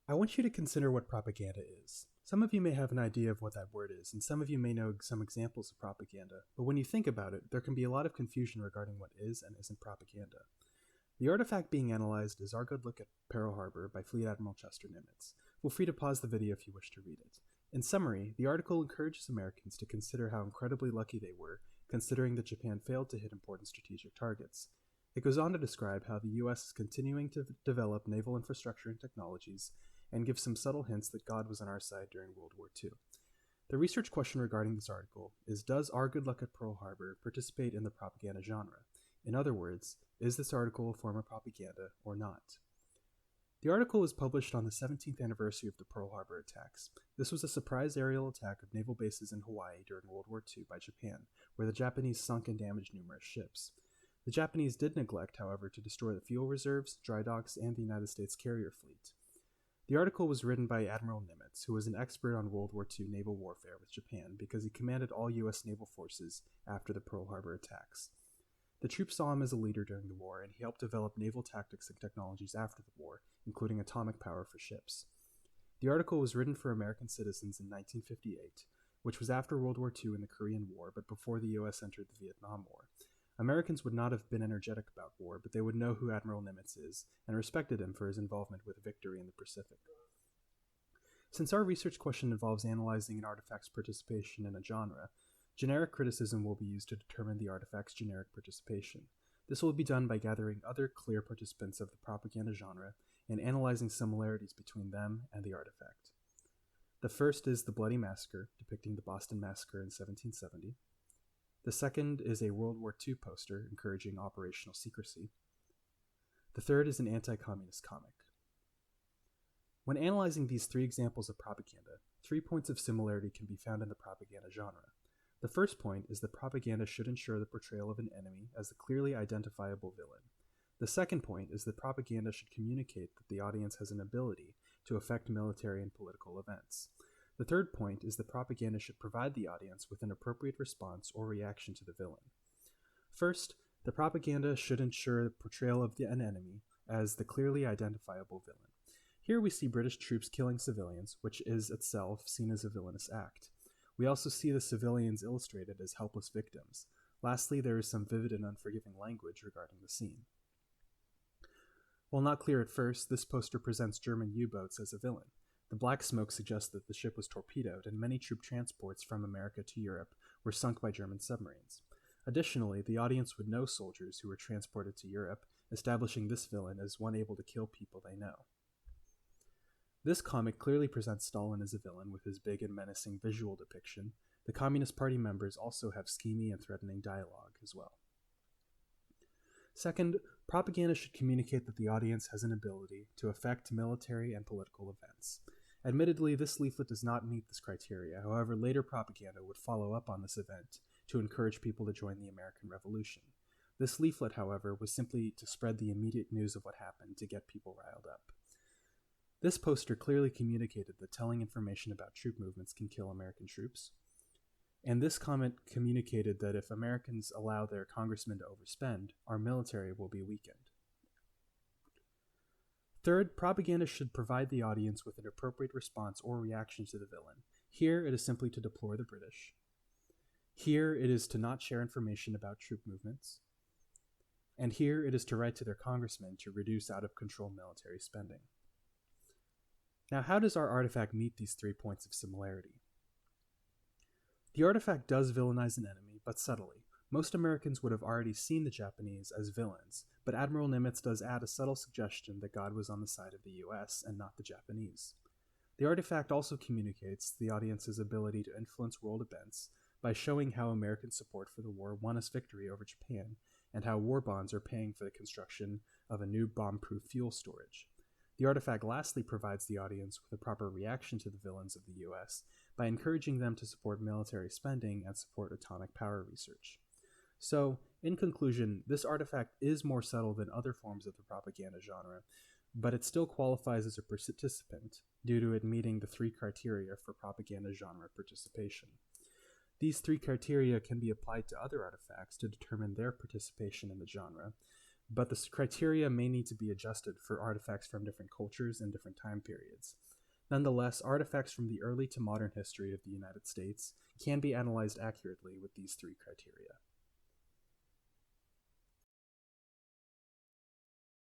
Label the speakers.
Speaker 1: I want you to consider what propaganda is. Some of you may have an idea of what that word is, and some of you may know some examples of propaganda, but when you think about it, there can be a lot of confusion regarding what is and isn't propaganda. The artifact being analyzed is Our Good Look at Pearl Harbor by Fleet Admiral Chester Nimitz. Feel free to pause the video if you wish to read it. In summary, the article encourages Americans to consider how incredibly lucky they were, considering that Japan failed to hit important strategic targets. It goes on to describe how the US is continuing to develop naval infrastructure and technologies, and gives some subtle hints that God was on our side during World War II. The research question regarding this article is, does Our Good Luck at Pearl Harbor participate in the propaganda genre? In other words, is this article a form of propaganda or not? The article was published on the 17th anniversary of the Pearl Harbor attacks. This was a surprise aerial attack of naval bases in Hawaii during World War II by Japan, where the Japanese sunk and damaged numerous ships. The Japanese did neglect, however, to destroy the fuel reserves, dry docks, and the United States carrier fleet. The article was written by Admiral Nimitz, who was an expert on World War II naval warfare with Japan because he commanded all U.S. naval forces after the Pearl Harbor attacks. The troops saw him as a leader during the war, and he helped develop naval tactics and technologies after the war, including atomic power for ships. The article was written for American citizens in 1958, which was after World War II and the Korean War, but before the U.S. entered the Vietnam War. Americans would not have been energetic about war, but they would know who Admiral Nimitz is, and respected him for his involvement with victory in the Pacific. Since our research question involves analyzing an artifact's participation in a genre, generic criticism will be used to determine the artifact's generic participation. This will be done by gathering other clear participants of the propaganda genre and analyzing similarities between them and the artifact. The first is the Bloody Massacre, depicting the Boston Massacre in 1770. The second is a World War II poster encouraging operational secrecy. The third is an anti-communist comic. When analyzing these three examples of propaganda, 3 points of similarity can be found in the propaganda genre. The first point is that propaganda should ensure the portrayal of an enemy as a clearly identifiable villain. The second point is that propaganda should communicate that the audience has an ability to affect military and political events. The third point is that propaganda should provide the audience with an appropriate response or reaction to the villain. First, the propaganda should ensure the portrayal of an enemy as the clearly identifiable villain. Here we see British troops killing civilians, which is itself seen as a villainous act. We also see the civilians illustrated as helpless victims. Lastly, there is some vivid and unforgiving language regarding the scene. While not clear at first, this poster presents German U-boats as a villain. The black smoke suggests that the ship was torpedoed, and many troop transports from America to Europe were sunk by German submarines. Additionally, the audience would know soldiers who were transported to Europe, establishing this villain as one able to kill people they know. This comic clearly presents Stalin as a villain with his big and menacing visual depiction. The Communist Party members also have schemy and threatening dialogue as well. Second, propaganda should communicate that the audience has an ability to affect military and political events. Admittedly, this leaflet does not meet this criteria. However, later propaganda would follow up on this event to encourage people to join the American Revolution. This leaflet, however, was simply to spread the immediate news of what happened to get people riled up. This poster clearly communicated that telling information about troop movements can kill American troops. And this comment communicated that if Americans allow their congressmen to overspend, our military will be weakened. Third, propaganda should provide the audience with an appropriate response or reaction to the villain. Here, it is simply to deplore the British. Here, it is to not share information about troop movements. And here, it is to write to their congressmen to reduce out-of-control military spending. Now, how does our artifact meet these 3 points of similarity? The artifact does villainize an enemy, but subtly. Most Americans would have already seen the Japanese as villains, but Admiral Nimitz does add a subtle suggestion that God was on the side of the US and not the Japanese. The artifact also communicates the audience's ability to influence world events by showing how American support for the war won us victory over Japan, and how war bonds are paying for the construction of a new bomb-proof fuel storage. The artifact lastly provides the audience with a proper reaction to the villains of the US by encouraging them to support military spending and support atomic power research. So, in conclusion, this artifact is more subtle than other forms of the propaganda genre, but it still qualifies as a participant due to it meeting the 3 criteria for propaganda genre participation. These 3 criteria can be applied to other artifacts to determine their participation in the genre, but the criteria may need to be adjusted for artifacts from different cultures and different time periods. Nonetheless, artifacts from the early to modern history of the United States can be analyzed accurately with these three criteria.